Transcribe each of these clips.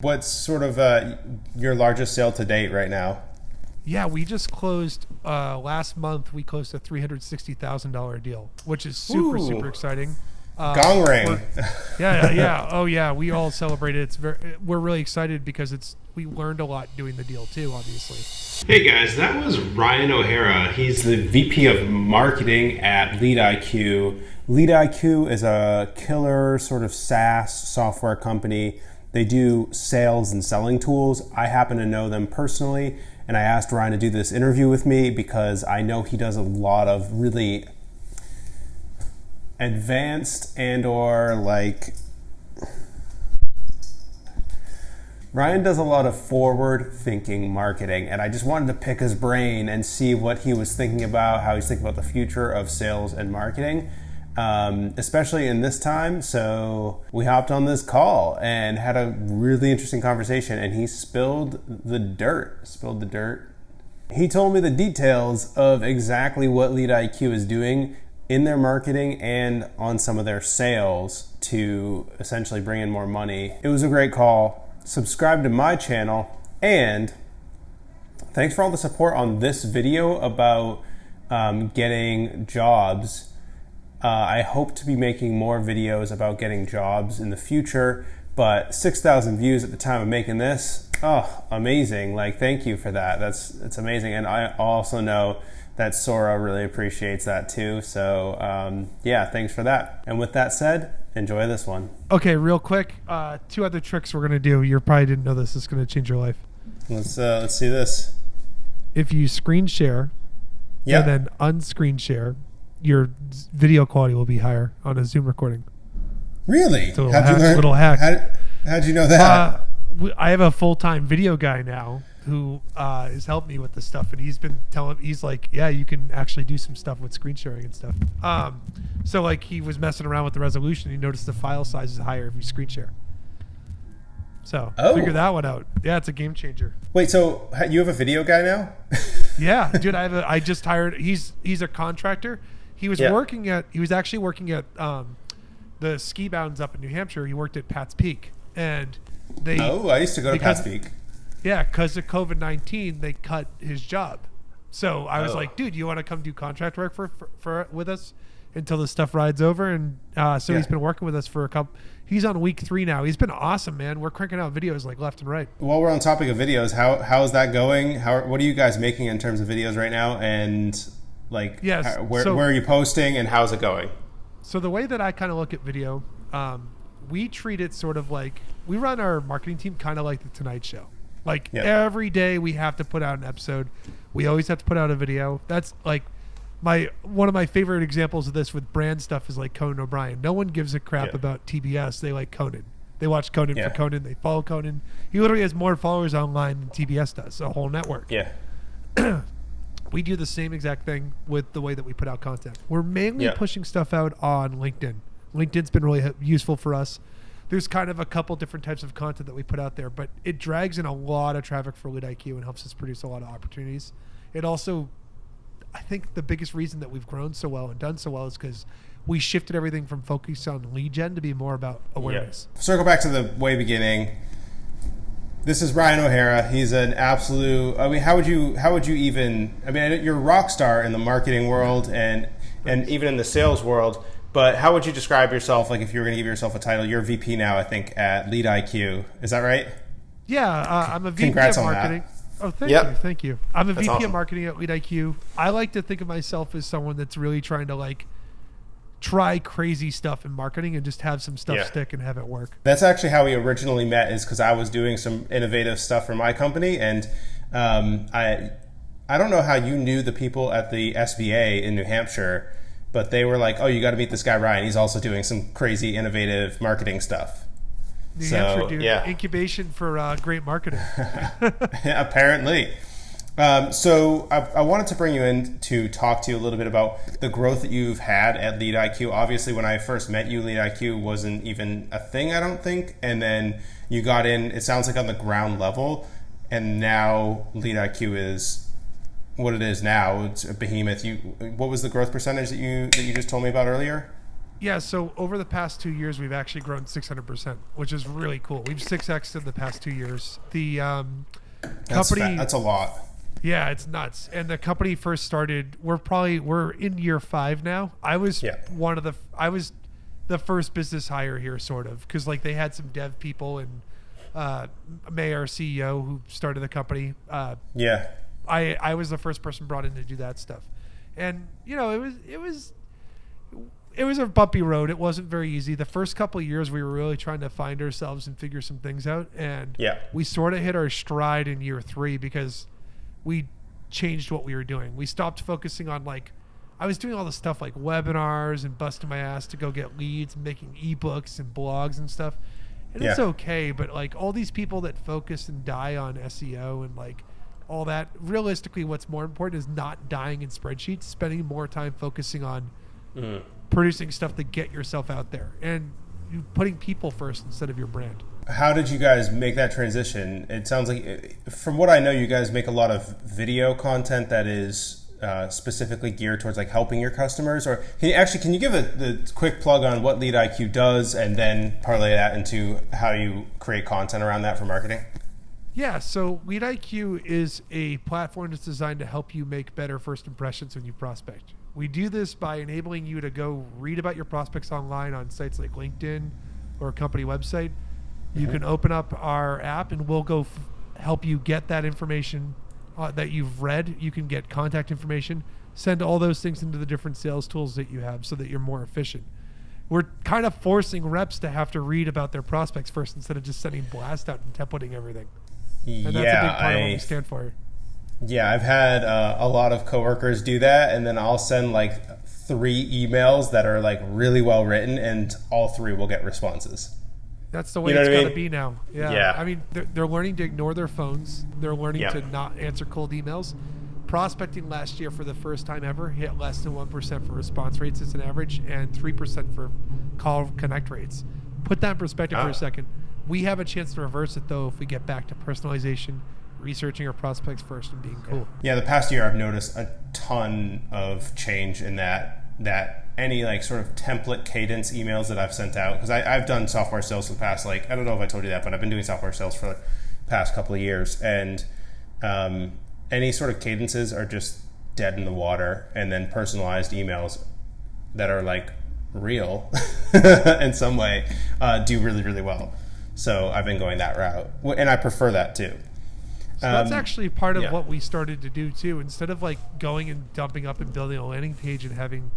What's sort of your largest sale to date right now? Yeah, we just closed last month. We closed a $360,000 deal, which is super exciting. Gong ring. Yeah. Oh yeah, we all celebrated. We're really excited because we learned a lot doing the deal too, obviously. Hey guys, that was Ryan O'Hara. He's the VP of Marketing at LeadIQ. LeadIQ is a killer sort of SaaS software company. They do sales and selling tools. I happen to know them personally, and I asked Ryan to do this interview with me because I know he does a lot of really advanced Ryan does a lot of forward-thinking marketing, and I just wanted to pick his brain and see what he was thinking about, how he's thinking about the future of sales and marketing, especially in this time. So we hopped on this call and had a really interesting conversation, and he spilled the dirt. He told me the details of exactly what LeadIQ is doing in their marketing and on some of their sales to essentially bring in more money. It was a great call. Subscribe to my channel, and thanks for all the support on this video about getting jobs. I hope to be making more videos about getting jobs in the future, but 6,000 views at the time of making this, amazing. Thank you for that. It's amazing. And I also know that Sora really appreciates that too. So thanks for that. And with that said, enjoy this one. Okay, real quick, two other tricks we're gonna do. You probably didn't know this. This is gonna change your life. Let's see this. If you screen share, and then unscreen share, your video quality will be higher on a Zoom recording. Really? How'd you learn? Little hack. How'd you know that? I have a full-time video guy now who has helped me with this stuff, and he's like, yeah, you can actually do some stuff with screen sharing and stuff. So he was messing around with the resolution. He noticed the file size is higher if you screen share. So figure that one out. Yeah, it's a game changer. Wait, so you have a video guy now? Yeah, dude, I just hired. He's a contractor. He was actually working at the ski bounds up in New Hampshire. He worked at Pat's Peak, and I used to go to Pat's Peak. Yeah, because of COVID-19, they cut his job. So I was like, dude, you want to come do contract work for with us until this stuff rides over? And he's been working with us for a couple. He's on week 3 now. He's been awesome, man. We're cranking out videos left and right. While we're on topic of videos, how is that going? What are you guys making in terms of videos right now? And where are you posting, and how's it going? So the way that I kind of look at video, we treat it sort of we run our marketing team kind of like the Tonight Show. Every day we have to put out an episode. We always have to put out a video. That's one of my favorite examples of this with brand stuff is Conan O'Brien. No one gives a crap about TBS. They like Conan. They watch Conan for Conan. They follow Conan. He literally has more followers online than TBS does, a whole network. Yeah. We do the same exact thing with the way that we put out content. We're mainly pushing stuff out on LinkedIn. LinkedIn's been really useful for us. There's kind of a couple different types of content that we put out there, but it drags in a lot of traffic for LeadIQ and helps us produce a lot of opportunities. It also, I think the biggest reason that we've grown so well and done so well is because we shifted everything from focus on lead gen to be more about awareness. Circle back to the way beginning. This is Ryan O'Hara. He's an absolute. I mean, how would you even? I mean, you're a rock star in the marketing world and even in the sales world. But how would you describe yourself? If you were going to give yourself a title, you're VP now, I think, at LeadIQ. Is that right? Yeah, I'm a VP Congrats of on marketing. That. Oh, thank you. I'm a VP of marketing at LeadIQ. I like to think of myself as someone that's really trying to try crazy stuff in marketing and just have some stuff stick and have it work. That's actually how we originally met, is because I was doing some innovative stuff for my company, and I don't know how you knew the people at the SBA in New Hampshire, but they were like, oh, you got to meet this guy Ryan. He's also doing some crazy innovative marketing stuff. New Hampshire, dude. Incubation for great marketing. Apparently. So I wanted to bring you in to talk to you a little bit about the growth that you've had at LeadIQ. Obviously, when I first met you, LeadIQ wasn't even a thing, I don't think. And then you got in, it sounds like on the ground level. And now LeadIQ is what it is now. It's a behemoth. What was the growth percentage that you just told me about earlier? Yeah, so over the past 2 years, we've actually grown 600%, which is really cool. We've 6x'd in the past 2 years. The company... That's a lot. Yeah, it's nuts. And the company first started, we're in year 5 now. I was the first business hire here, sort of, because like they had some dev people and May, our CEO, who started the company. I was the first person brought in to do that stuff. And, you know, it was a bumpy road. It wasn't very easy. The first couple of years, we were really trying to find ourselves and figure some things out. And we sort of hit our stride in year 3 because we changed what we were doing. We stopped focusing on I was doing all the stuff like webinars and busting my ass to go get leads and making ebooks and blogs and stuff. And it's okay, but like all these people that focus and die on SEO and like all that, realistically, what's more important is not dying in spreadsheets, spending more time focusing on producing stuff to get yourself out there and putting people first instead of your brand. How did you guys make that transition? It sounds like, from what I know, you guys make a lot of video content that is specifically geared towards like helping your customers. Or can you give the quick plug on what LeadIQ does and then parlay that into how you create content around that for marketing? Yeah, so LeadIQ is a platform that's designed to help you make better first impressions when you prospect. We do this by enabling you to go read about your prospects online on sites like LinkedIn or a company website. You can open up our app and we'll go help you get that information that you've read. You can get contact information, send all those things into the different sales tools that you have so that you're more efficient. We're kind of forcing reps to have to read about their prospects first instead of just sending blast out and templating everything. And that's a big part of what we stand for. Yeah, I've had a lot of coworkers do that, and then I'll send like 3 emails that are like really well written, and all 3 will get responses. That's the way it's got to be now. Yeah. I mean, they're learning to ignore their phones. They're learning to not answer cold emails. Prospecting last year for the first time ever hit less than 1% for response rates as an average and 3% for call connect rates. Put that in perspective for a second. We have a chance to reverse it, though, if we get back to personalization, researching our prospects first, and being cool. Yeah, the past year I've noticed a ton of change in that any like sort of template cadence emails that I've sent out, because I've done software sales for the past, like, I don't know if I told you that, but I've been doing software sales for the past couple of years, and any sort of cadences are just dead in the water, and then personalized emails that are like real in some way do really, really well. So I've been going that route, and I prefer that too. So that's actually part of what we started to do too. Instead of like going and dumping up and building a landing page and having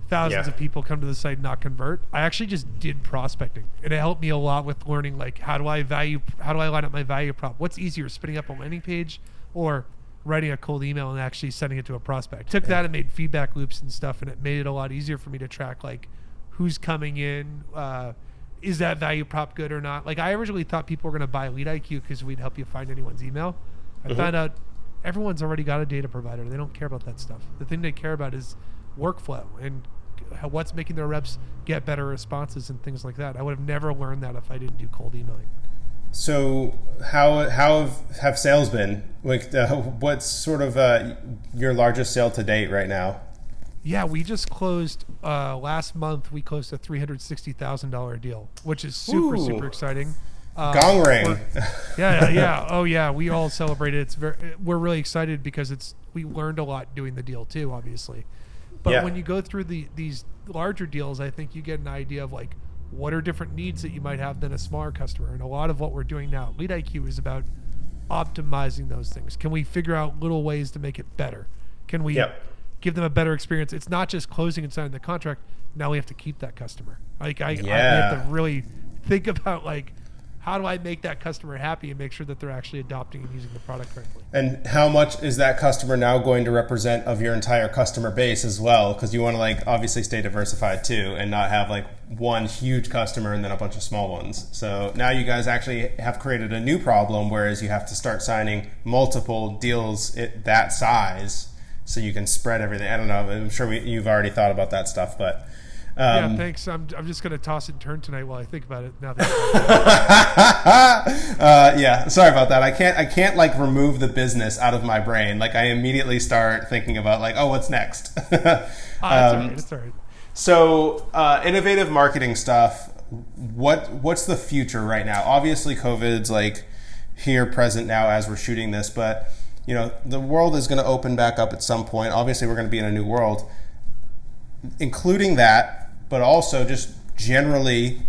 thousands of people come to the site and not convert, I actually just did prospecting, and it helped me a lot with learning like how do I line up my value prop? What's easier, spinning up a landing page or writing a cold email and actually sending it to a prospect? Took that and made feedback loops and stuff, and it made it a lot easier for me to track like who's coming in. Is that value prop good or not? Like, I originally thought people were going to buy LeadIQ because we'd help you find anyone's email. I found out everyone's already got a data provider. They don't care about that stuff. The thing they care about is workflow and what's making their reps get better responses and things like that. I would have never learned that if I didn't do cold emailing. So how have sales been? Like, what's sort of your largest sale to date right now? Yeah, we just closed last month. We closed a $360,000 deal, which is super exciting. Gong ring. Yeah. Oh yeah, we all celebrated. We're really excited because we learned a lot doing the deal too, obviously. But when you go through these larger deals, I think you get an idea of like what are different needs that you might have than a smaller customer. And a lot of what we're doing now, LeadIQ, is about optimizing those things. Can we figure out little ways to make it better? Can we give them a better experience? It's not just closing and signing the contract. Now we have to keep that customer. Like I have to really think about like, how do I make that customer happy and make sure that they're actually adopting and using the product correctly? And how much is that customer now going to represent of your entire customer base as well? Because you want to like obviously stay diversified too and not have like one huge customer and then a bunch of small ones. So now you guys actually have created a new problem, whereas you have to start signing multiple deals at that size so you can spread everything. I don't know. I'm sure you've already thought about that stuff, but yeah, thanks. I'm just going to toss and turn tonight while I think about it. Now yeah, sorry about that. I can't like remove the business out of my brain. Like I immediately start thinking about like, oh, what's next? It's all right. So innovative marketing stuff. What's the future right now? Obviously, COVID's like here, present now as we're shooting this, but you know the world is going to open back up at some point. Obviously, we're going to be in a new world, including that, but also just generally,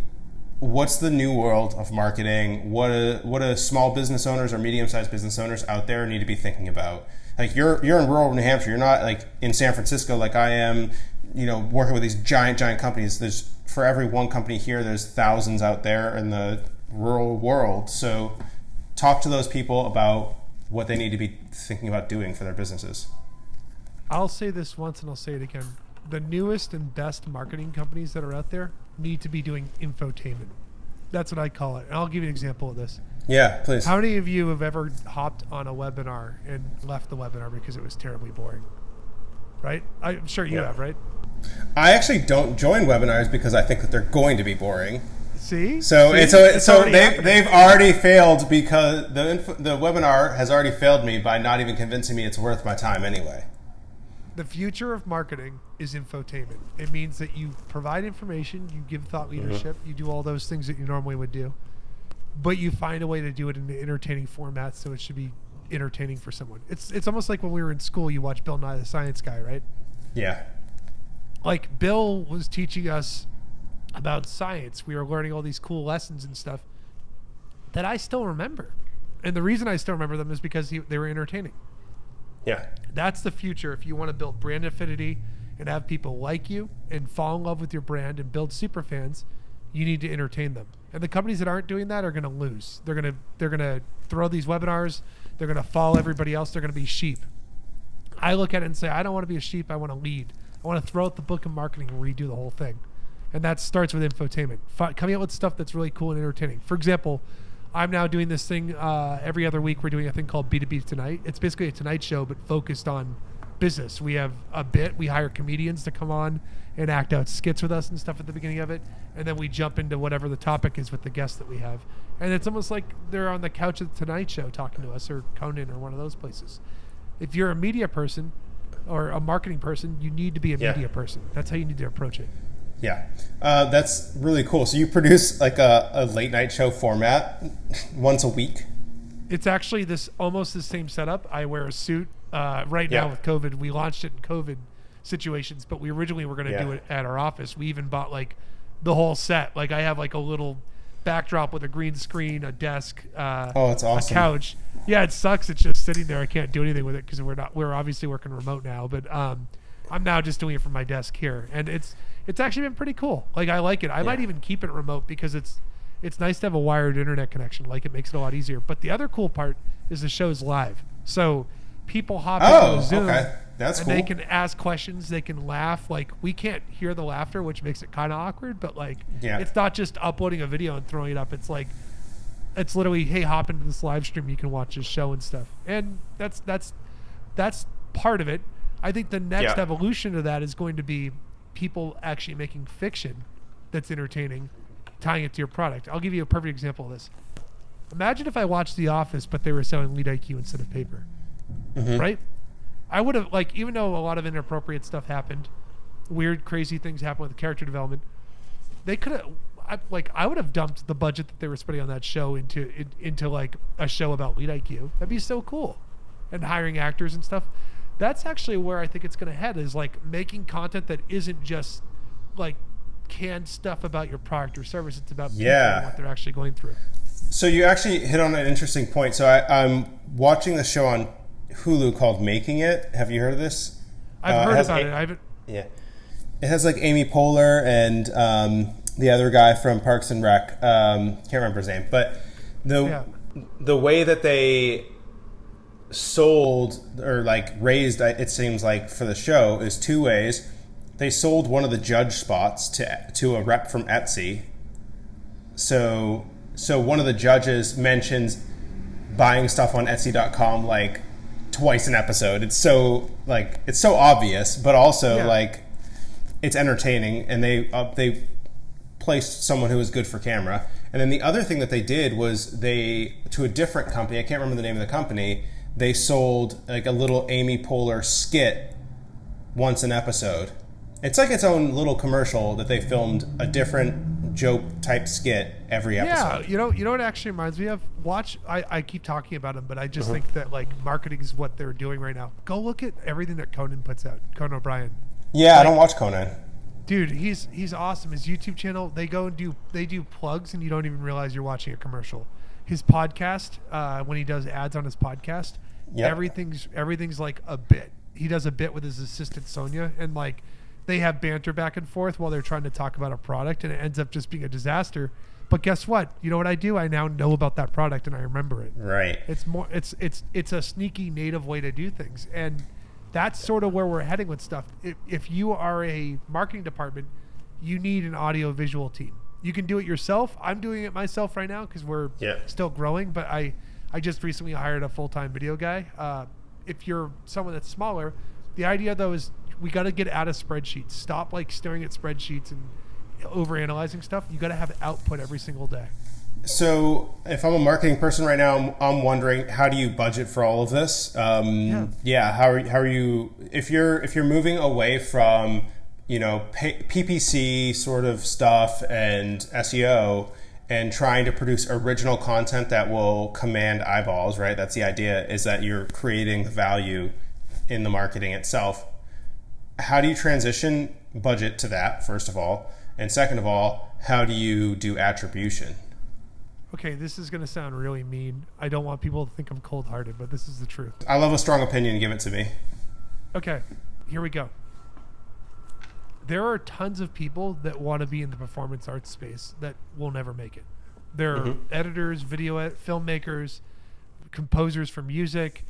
what's the new world of marketing? What do small business owners or medium-sized business owners out there need to be thinking about? Like you're in rural New Hampshire. You're not like in San Francisco like I am. You know, working with these giant companies. There's for every one company here, there's thousands out there in the rural world. So talk to those people about what they need to be thinking about doing for their businesses. I'll say this once and I'll say it again. The newest and best marketing companies that are out there need to be doing infotainment. That's what I call it. And I'll give you an example of this. Yeah, please. How many of you have ever hopped on a webinar and left the webinar because it was terribly boring? Right? I'm sure you have, right? I actually don't join webinars because I think that they're going to be boring. See? They've already failed because the webinar has already failed me by not even convincing me it's worth my time anyway. The future of marketing is infotainment. It means that you provide information, you give thought leadership, you do all those things that you normally would do, but you find a way to do it in an entertaining format so it should be entertaining for someone. It's almost like when we were in school, you watch Bill Nye the Science Guy, right? Yeah. Like Bill was teaching us about science. We were learning all these cool lessons and stuff that I still remember. And the reason I still remember them is because they were entertaining. Yeah. That's the future. If you want to build brand affinity and have people like you and fall in love with your brand and build super fans, you need to entertain them. And the companies that aren't doing that are going to lose. They're going to throw these webinars. They're going to follow everybody else. They're going to be sheep. I look at it and say, I don't want to be a sheep. I want to lead. I want to throw out the book of marketing and redo the whole thing. And that starts with infotainment. Coming out with stuff that's really cool and entertaining. For example, I'm now doing this thing every other week. We're doing a thing called B2B Tonight. It's basically a Tonight Show, but focused on business. We have a bit. We hire comedians to come on and act out skits with us and stuff at the beginning of it. And then we jump into whatever the topic is with the guests that we have. And it's almost like they're on the couch of the Tonight Show talking to us, or Conan, or one of those places. If you're a media person or a marketing person, you need to be a media person. That's how you need to approach it. Yeah, that's really cool. So you produce like a late night show format once a week? It's actually almost the same setup. I wear a suit now with COVID. We launched it in COVID situations, but we originally were going to do it at our office. We even bought like the whole set. Like I have like a little backdrop with a green screen, a desk, it's awesome. A couch. Yeah, it sucks. It's just sitting there. I can't do anything with it because we're obviously working remote now, but I'm now just doing it from my desk here. And it's actually been pretty cool. Like I like it. I might even keep it remote because it's nice to have a wired internet connection. Like it makes it a lot easier. But the other cool part is the show's live. So people hop into Zoom That's and cool. they can ask questions, they can laugh. Like we can't hear the laughter, which makes it kind of awkward, but like it's not just uploading a video and throwing it up. It's like it's literally, hey, hop into this live stream, you can watch this show and stuff. And that's part of it. I think the next evolution of that is going to be people actually making fiction that's entertaining, tying it to your product. I'll give you a perfect example of this. Imagine if I watched The Office, but they were selling LeadIQ instead of paper, right? I would have, like, even though a lot of inappropriate stuff happened, weird, crazy things happened with character development, they could have, I would have dumped the budget that they were spending on that show into like a show about LeadIQ. That'd be so cool. And hiring actors and stuff. That's actually where I think it's going to head, is like making content that isn't just like canned stuff about your product or service. It's about people and what they're actually going through. So you actually hit on an interesting point. So I'm watching the show on Hulu called Making It. Have you heard of this? I've heard about it. I haven't. Yeah. It has like Amy Poehler and the other guy from Parks and Rec. Can't remember his name. But the way that they sold or like raised, it seems like, for the show is two ways. They sold one of the judge spots to a rep from Etsy. So one of the judges mentions buying stuff on Etsy.com like twice an episode. It's so obvious, but also like it's entertaining, and they placed someone who was good for camera. And then the other thing that they did was to a different company, I can't remember the name of the company, they sold like a little Amy Poehler skit once an episode. It's like its own little commercial that they filmed a different joke type skit every episode. Yeah, you know what it actually reminds me of? I keep talking about them, but I just think that like marketing is what they're doing right now. Go look at everything that Conan puts out. Conan O'Brien. Yeah, I don't watch Conan. Dude, he's awesome. His YouTube channel, they do plugs and you don't even realize you're watching a commercial. His podcast, when he does ads on his podcast, everything's like a bit. He does a bit with his assistant Sonia, and like they have banter back and forth while they're trying to talk about a product, and it ends up just being a disaster. But guess what? You know what I do? I now know about that product and I remember it. Right. It's a sneaky native way to do things, and that's sort of where we're heading with stuff. If you are a marketing department, you need an audio visual team. You can do it yourself. I'm doing it myself right now because we're still growing, but I just recently hired a full-time video guy. If you're someone that's smaller, the idea though is we got to get out of spreadsheets. Stop like staring at spreadsheets and overanalyzing stuff. You got to have output every single day. So if I'm a marketing person right now, I'm wondering, how do you budget for all of this? How are you if you're moving away from PPC sort of stuff and SEO and trying to produce original content that will command eyeballs, right? That's the idea, is that you're creating value in the marketing itself. How do you transition budget to that, first of all? And second of all, how do you do attribution? Okay, this is going to sound really mean. I don't want people to think I'm cold-hearted, but this is the truth. I love a strong opinion. Give it to me. Okay, here we go. There are tons of people that want to be in the performance arts space that will never make it. There are editors, filmmakers, composers for music,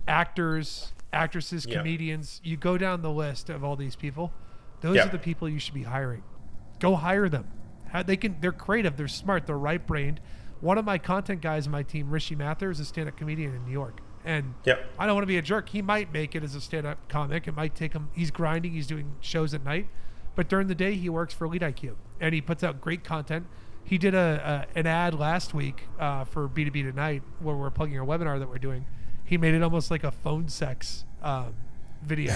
actors, actresses, comedians. You go down the list of all these people. Those are the people you should be hiring. Go hire them. They're creative. They're smart. They're right-brained. One of my content guys on my team, Rishi Mather, is a stand-up comedian in New York. And I don't want to be a jerk. He might make it as a stand-up comic. It might take him. He's grinding. He's doing shows at night. But during the day, he works for LeadIQ. And he puts out great content. He did an ad last week for B2B Tonight where we're plugging our webinar that we're doing. He made it almost like a phone sex video.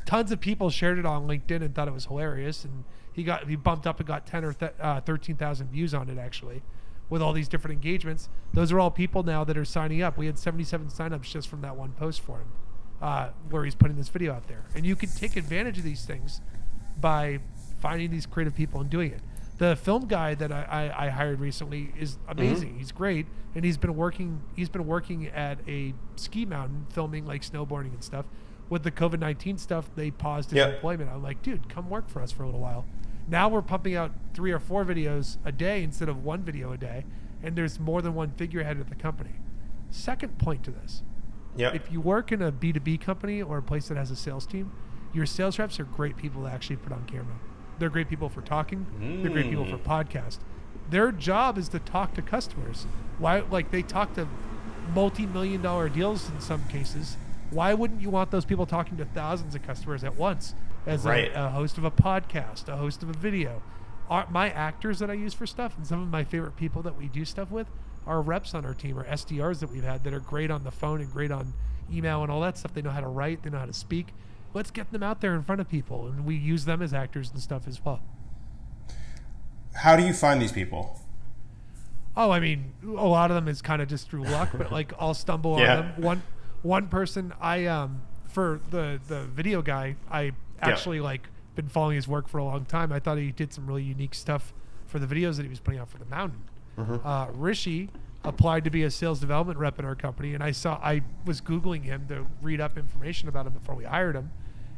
Tons of people shared it on LinkedIn and thought it was hilarious. And he bumped up and got 10 or 13,000 views on it, actually, with all these different engagements. Those are all people now that are signing up. We had 77 signups just from that one post for him, where he's putting this video out there. And you can take advantage of these things by finding these creative people and doing it. The film guy that I hired recently is amazing. He's great, and he's been working at a ski mountain filming like snowboarding and stuff. With the COVID-19 stuff, they paused his employment. I'm like, dude, come work for us for a little while. Now we're pumping out 3 or 4 videos a day instead of 1 video a day, and there's more than one figurehead at the company. Second point to this. If you work in a B2B company or a place that has a sales team, your sales reps are great people to actually put on camera. They're great people for talking. They're great people for podcast. Their job is to talk to customers. They talk to multi-million-dollar deals in some cases. Why wouldn't you want those people talking to thousands of customers at once as a host of a podcast, a host of a video? My actors that I use for stuff, and some of my favorite people that we do stuff with, are reps on our team, or SDRs that we've had that are great on the phone and great on email and all that stuff. They know how to write. They know how to speak. Let's get them out there in front of people, and we use them as actors and stuff as well. How do you find these people? Oh, I mean, a lot of them is kind of just through luck, but like I'll stumble on them. One person, for the video guy, I actually been following his work for a long time. I thought he did some really unique stuff for the videos that he was putting out for the mountain. Rishi applied to be a sales development rep in our company, and I was Googling him to read up information about him before we hired him,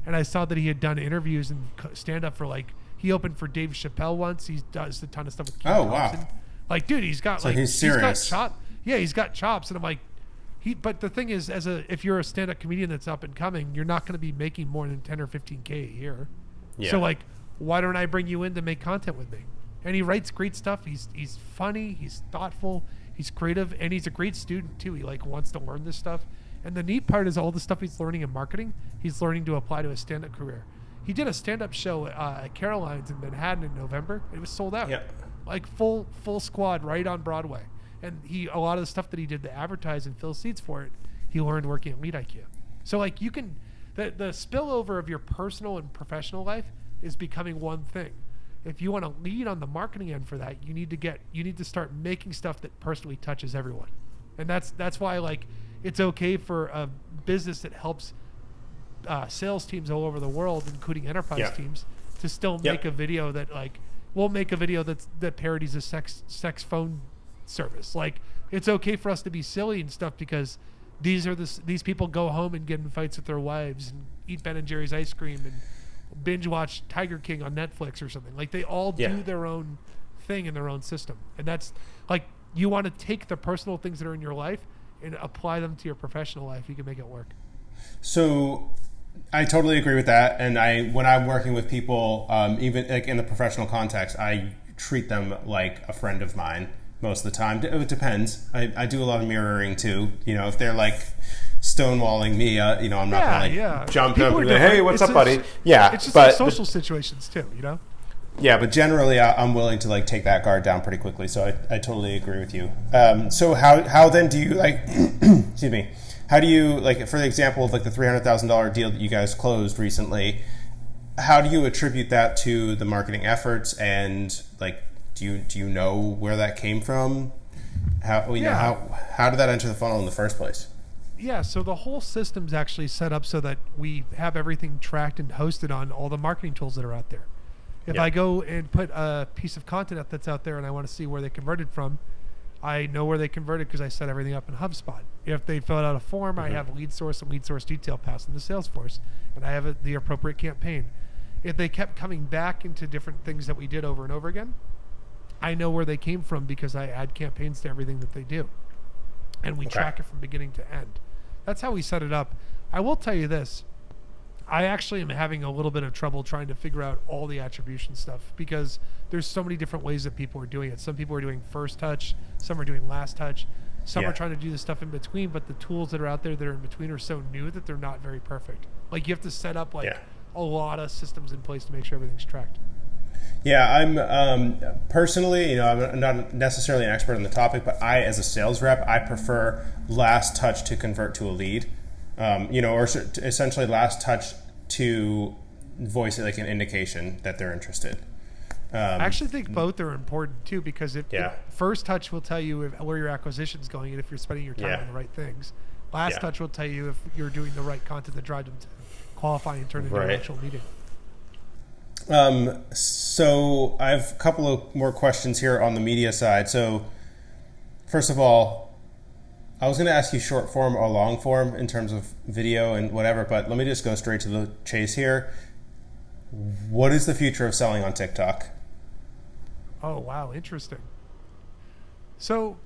and I saw that he had done interviews and stand-up for he opened for Dave Chappelle once. He does a ton of stuff with Keith Thompson. Wow. Like, dude, he's got he's serious. He's got chops. Yeah, he's got chops, and I'm like, but the thing is, if you're a stand-up comedian that's up and coming, you're not going to be making more than 10 or 15K a year. Yeah. So why don't I bring you in to make content with me? And he writes great stuff. He's funny. He's thoughtful. He's creative, and he's a great student too. He wants to learn this stuff. And the neat part is all the stuff he's learning in marketing, he's learning to apply to a stand-up career. He did a stand-up show at Caroline's in Manhattan in November. It was sold out. Full squad right on Broadway. And a lot of the stuff that he did to advertise and fill seats for it, he learned working at LeadIQ. So you can, the spillover of your personal and professional life is becoming one thing. If you want to lead on the marketing end for that, you need to start making stuff that personally touches everyone. And that's why, like, it's okay for a business that helps sales teams all over the world, including enterprise teams, to still make a video that, like, we'll make a video that parodies a sex phone service. Like, it's okay for us to be silly and stuff, because these people go home and get in fights with their wives and eat Ben and Jerry's ice cream and binge watch Tiger King on Netflix or something. Like, they all do their own thing in their own system. And that's like, you want to take the personal things that are in your life and apply them to your professional life. You can make it work. So I totally agree with that. And when I'm working with people, even like in the professional context, I treat them like a friend of mine most of the time. It depends. I do a lot of mirroring too. You know, if they're like stonewalling me, I'm not gonna jump up and be like, hey, what's up, buddy? Yeah, it's just like social situations too, you know. Yeah, but generally, I'm willing to like take that guard down pretty quickly. So I totally agree with you. So how then do you like? Excuse me. How do you, like, for the example of like the $300,000 deal that you guys closed recently? How do you attribute that to the marketing efforts, and like, do you know where that came from? How did that enter the funnel in the first place? Yeah, so the whole system's actually set up so that we have everything tracked and hosted on all the marketing tools that are out there. If I go and put a piece of content up that's out there and I want to see where they converted from, I know where they converted because I set everything up in HubSpot. If they filled out a form, I have lead source and lead source detail passed into Salesforce, and I have the appropriate campaign. If they kept coming back into different things that we did over and over again, I know where they came from because I add campaigns to everything that they do. And we track it from beginning to end. That's how we set it up. I will tell you this. I actually am having a little bit of trouble trying to figure out all the attribution stuff, because there's so many different ways that people are doing it. Some people are doing first touch, some are doing last touch, some are trying to do the stuff in between, but the tools that are out there that are in between are so new that they're not very perfect. Like, you have to set up like a lot of systems in place to make sure everything's tracked. Yeah, I'm personally, I'm not necessarily an expert on the topic, but I, as a sales rep, I prefer last touch to convert to a lead. Or essentially last touch to voice like an indication that they're interested. I actually think both are important too, because if first touch will tell you where your acquisition is going and if you're spending your time on the right things. Last touch will tell you if you're doing the right content that drives them to qualify and turn into an actual meeting. So I have a couple of more questions here on the media side. So first of all, I was going to ask you short form or long form in terms of video and whatever, but let me just go straight to the chase here. What is the future of selling on TikTok? Oh, wow. Interesting. So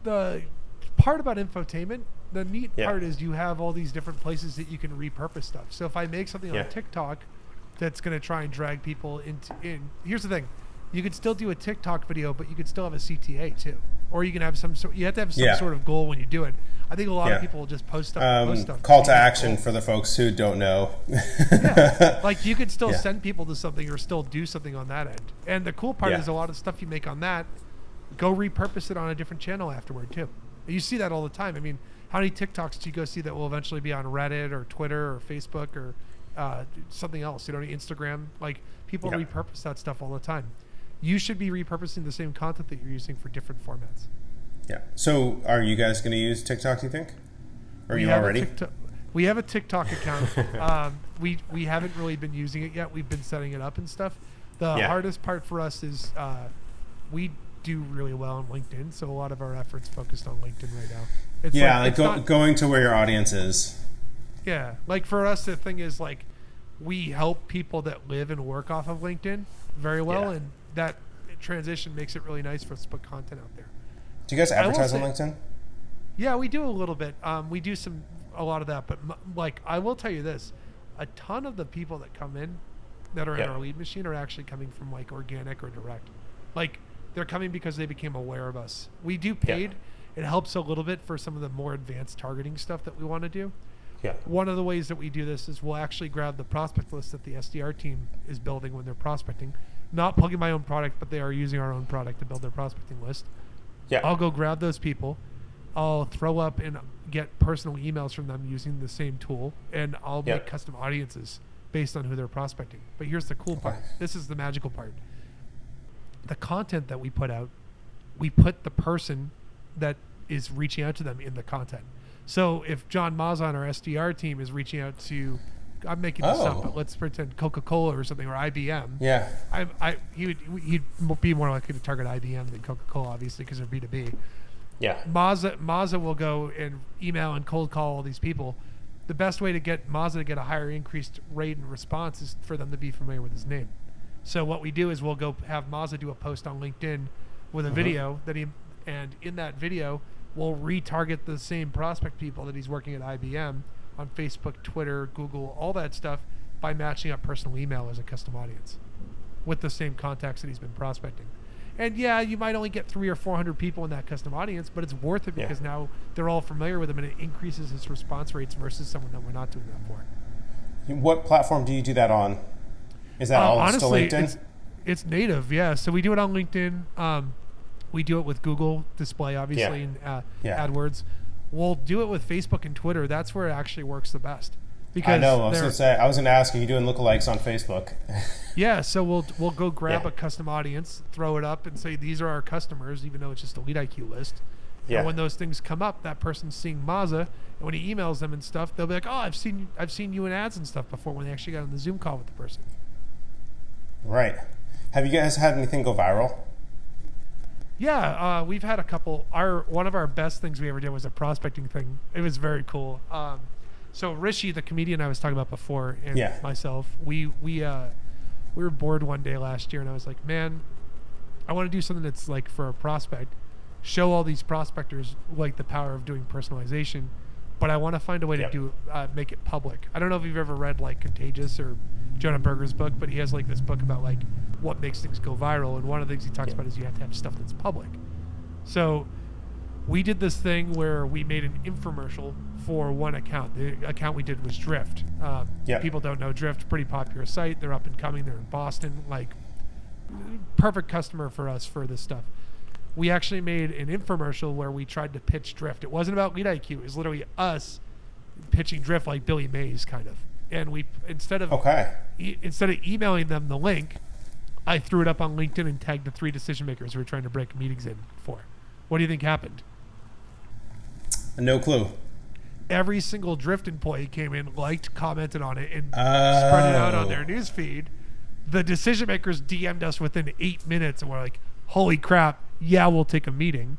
the part about Infotainment, the neat part is you have all these different places that you can repurpose stuff. So if I make something on TikTok that's going to try and drag people in, here's the thing. You could still do a TikTok video, but you could still have a CTA too. Or you can have you have to have some sort of goal when you do it. I think a lot of people will just post stuff. Call to action for the folks who don't know. Like, you could still send people to something or still do something on that end. And the cool part is a lot of stuff you make on that, go repurpose it on a different channel afterward too. You see that all the time. I mean, how many TikToks do you go see that will eventually be on Reddit or Twitter or Facebook or something else? Instagram. Like, people repurpose that stuff all the time. You should be repurposing the same content that you're using for different formats. Yeah. So are you guys going to use TikTok, do you think? Or are you already? We have a TikTok account. We haven't really been using it yet. We've been setting it up and stuff. The hardest part for us is we do really well on LinkedIn, so a lot of our efforts focused on LinkedIn right now. It's going to where your audience is. Yeah. Like, for us, the thing is, like, we help people that live and work off of LinkedIn very well, and that transition makes it really nice for us to put content out there. Do you guys advertise on LinkedIn? Yeah, we do a little bit. We do a lot of that, but like, I will tell you this, a ton of the people that come in that are in our lead machine are actually coming from like organic or direct. Like, they're coming because they became aware of us. We do paid. It helps a little bit for some of the more advanced targeting stuff that we want to do. Yeah. One of the ways that we do this is we'll actually grab the prospect list that the SDR team is building when they're prospecting. Not plugging my own product, but they are using our own product to build their prospecting list. Yeah. I'll go grab those people. I'll throw up and get personal emails from them using the same tool, and I'll make custom audiences based on who they're prospecting. But here's the cool part. This is the magical part. The content that we put out, we put the person that is reaching out to them in the content. So if John Maza on our SDR team is reaching out to, I'm making this up, but let's pretend Coca-Cola or something, or IBM. Yeah. He'd be more likely to target IBM than Coca-Cola, obviously, because they're B2B. Yeah. Maza will go and email and cold call all these people. The best way to get Maza to get a higher increased rate and response is for them to be familiar with his name. So what we do is we'll go have Maza do a post on LinkedIn with a video and in that video, we'll retarget the same prospect people that he's working at IBM on Facebook, Twitter, Google, all that stuff by matching up personal email as a custom audience with the same contacts that he's been prospecting. And yeah, you might only get 300 or 400 people in that custom audience, but it's worth it because now they're all familiar with him, and it increases his response rates versus someone that we're not doing that for. What platform do you do that on? Is that all honestly, still LinkedIn? It's native, yeah. So we do it on LinkedIn. We do it with Google Display, obviously, and AdWords. We'll do it with Facebook and Twitter. That's where it actually works the best. Because I know. I was going to ask, are you doing lookalikes on Facebook? Yeah. So we'll go grab a custom audience, throw it up, and say these are our customers, even though it's just a LeadIQ list. Yeah. And when those things come up, that person's seeing Maza, and when he emails them and stuff, they'll be like, "Oh, I've seen you in ads and stuff before." When they actually got on the Zoom call with the person. Right. Have you guys had anything go viral? Yeah, we've had a couple. One of our best things we ever did was a prospecting thing. It was very cool. So Rishi, the comedian I was talking about before, and myself, we were bored one day last year, and I was like, man, I want to do something that's like for a prospect, show all these prospectors like the power of doing personalization, but I want to find a way to do make it public. I don't know if you've ever read like Contagious or Jonah Berger's book, but he has like this book about like what makes things go viral, and one of the things he talks about is you have to have stuff that's public. So we did this thing where we made an infomercial for one account. The account we did was Drift. People don't know Drift, pretty popular site. They're up and coming. They're in Boston. Like, perfect customer for us for this stuff. We actually made an infomercial where we tried to pitch Drift. It wasn't about LeadIQ. It was literally us pitching Drift like Billy Mays, kind of. And we instead of emailing them the link, I threw it up on LinkedIn and tagged the 3 decision makers we were trying to break meetings in for. What do you think happened? No clue. Every single Drift employee came in, liked, commented on it, and spread it out on their news feed. The decision makers DM'd us within 8 minutes, and we're like, holy crap, yeah, we'll take a meeting.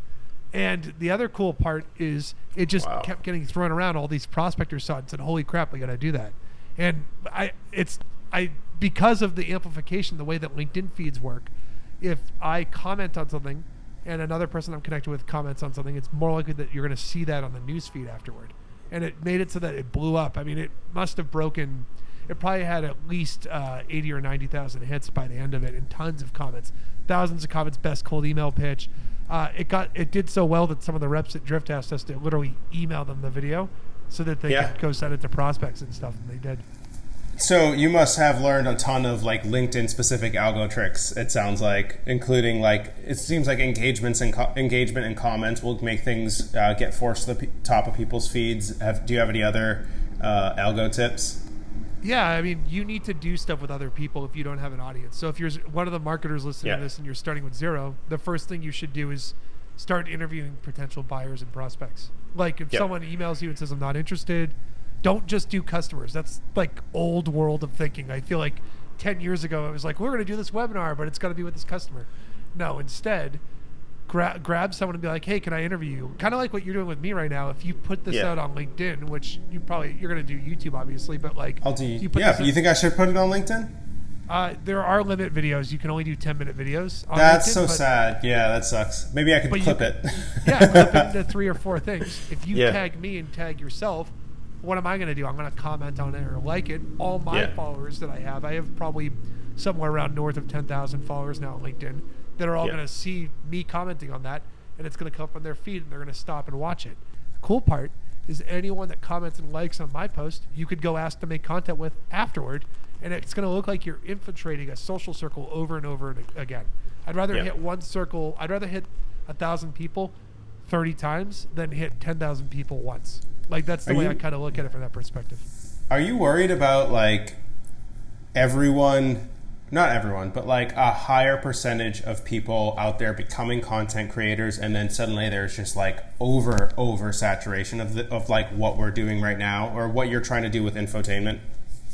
And the other cool part is it just kept getting thrown around. All these prospectors saw it and said, holy crap, we got to do that. And because of the amplification, the way that LinkedIn feeds work, if I comment on something and another person I'm connected with comments on something, it's more likely that you're going to see that on the news feed afterward. And it made it so that it blew up. I mean, it must have broken. It probably had at least 80 or 90,000 hits by the end of it, and tons of comments, thousands of comments. Best cold email pitch. It did so well that some of the reps at Drift asked us to literally email them the video so that they could go send it to prospects and stuff, and they did. So you must have learned a ton of like LinkedIn specific algo tricks. It sounds like, including like it seems like engagement and comments will make things get forced to the top of people's feeds. Do you have any other algo tips? Yeah, I mean, you need to do stuff with other people if you don't have an audience. So if you're one of the marketers listening to this and you're starting with 0, the first thing you should do is start interviewing potential buyers and prospects. Like if someone emails you and says, I'm not interested, don't just do customers. That's like old world of thinking. I feel like 10 years ago, it was like, we're going to do this webinar, but it's got to be with this customer. No, instead, grab someone and be like, hey, can I interview you? Kind of like what you're doing with me right now. If you put this out on LinkedIn, which you're going to do YouTube, obviously, but like, I'll do. You think I should put it on LinkedIn? There are limit videos. You can only do 10-minute videos. On That's LinkedIn, so sad. Yeah, that sucks. Maybe I could clip it. Clip it into 3 or 4 things. If you tag me and tag yourself, what am I going to do? I'm going to comment on it or like it. All my followers that I have probably somewhere around north of 10,000 followers now on LinkedIn that are all going to see me commenting on that, and it's going to come up on their feed, and they're going to stop and watch it. The cool part is anyone that comments and likes on my post, you could go ask to make content with afterward, and it's going to look like you're infiltrating a social circle over and over again. I'd rather hit one circle. I'd rather hit 1,000 people 30 times than hit 10,000 people once. Like, that's the way I kind of look at it from that perspective. Are you worried about, like, everyone, not everyone, but like a higher percentage of people out there becoming content creators, and then suddenly there's just like oversaturation of like what we're doing right now, or what you're trying to do with infotainment?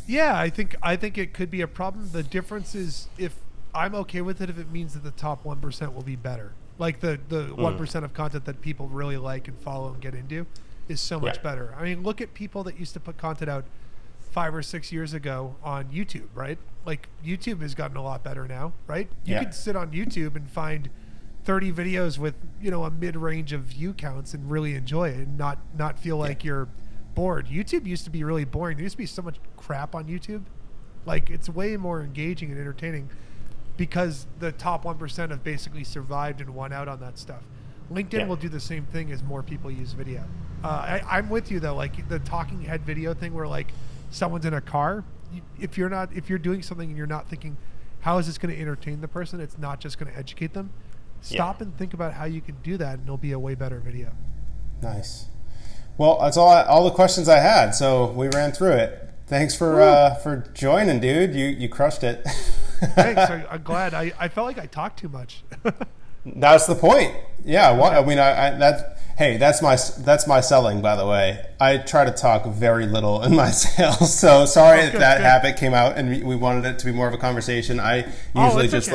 Yeah, I think it could be a problem. The difference is, if I'm okay with it, if it means that the top 1% will be better. Like the 1% of content that people really like and follow and get into is so much better. I mean, look at people that used to put content out 5 or 6 years ago on YouTube, right? Like YouTube has gotten a lot better now, right? You could sit on YouTube and find 30 videos with, you know, a mid-range of view counts and really enjoy it and not feel like you're bored. YouTube used to be really boring. There used to be so much crap on YouTube. Like, it's way more engaging and entertaining because the top 1% have basically survived and won out on that stuff. LinkedIn will do the same thing as more people use video. I'm with you though, like the talking head video thing where like someone's in a car. If you're doing something and you're not thinking, how is this going to entertain the person? It's not just going to educate them. Stop and think about how you can do that, and it'll be a way better video. Nice. Well, that's all the questions I had, so we ran through it. Thanks for joining, dude. You crushed it. Thanks. I'm glad. I felt like I talked too much. That's the point. Yeah. I mean, that's my selling, by the way. I try to talk very little in my sales, so sorry if that habit came out and we wanted it to be more of a conversation. I usually just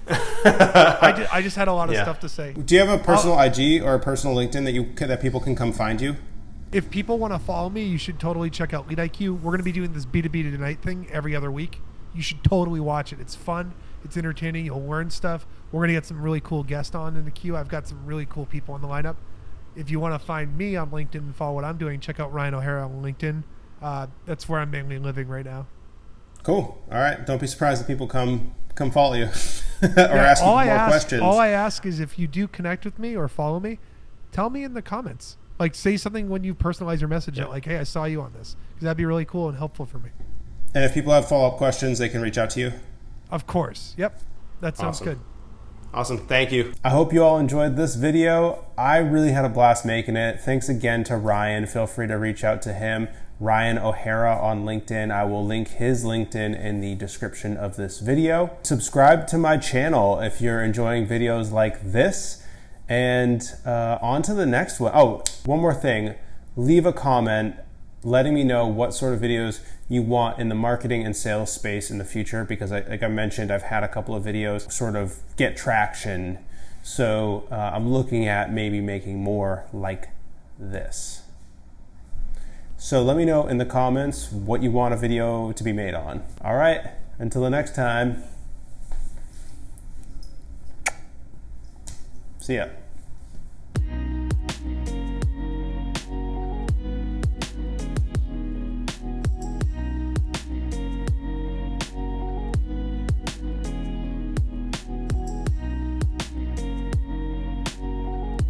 I just had a lot of stuff to say. Do you have a personal IG or a personal LinkedIn that people can come find you? If people want to follow me, you should totally check out LeadIQ. We're going to be doing this B2B Tonight thing every other week. You should totally watch it. It's fun. It's entertaining. You'll learn stuff. We're going to get some really cool guests on in the queue. I've got some really cool people in the lineup. If you want to find me on LinkedIn and follow what I'm doing, check out Ryan OHara on LinkedIn. That's where I'm mainly living right now. Cool. All right. Don't be surprised if people come follow you or ask you more questions. All I ask is, if you do connect with me or follow me, tell me in the comments. Like, say something when you personalize your message out, like, hey, I saw you on this, because that'd be really cool and helpful for me. And if people have follow-up questions, they can reach out to you? Of course. Yep. That sounds good. Awesome. Thank you. I hope you all enjoyed this video. I really had a blast making it. Thanks again to Ryan. Feel free to reach out to him. Ryan OHara on LinkedIn. I will link his LinkedIn in the description of this video. Subscribe to my channel if you're enjoying videos like this. And on to the next one. Oh, one more thing. Leave a comment letting me know what sort of videos you want in the marketing and sales space in the future, because like I mentioned, I've had a couple of videos sort of get traction. So I'm looking at maybe making more like this. So let me know in the comments what you want a video to be made on. All right, until the next time. See ya.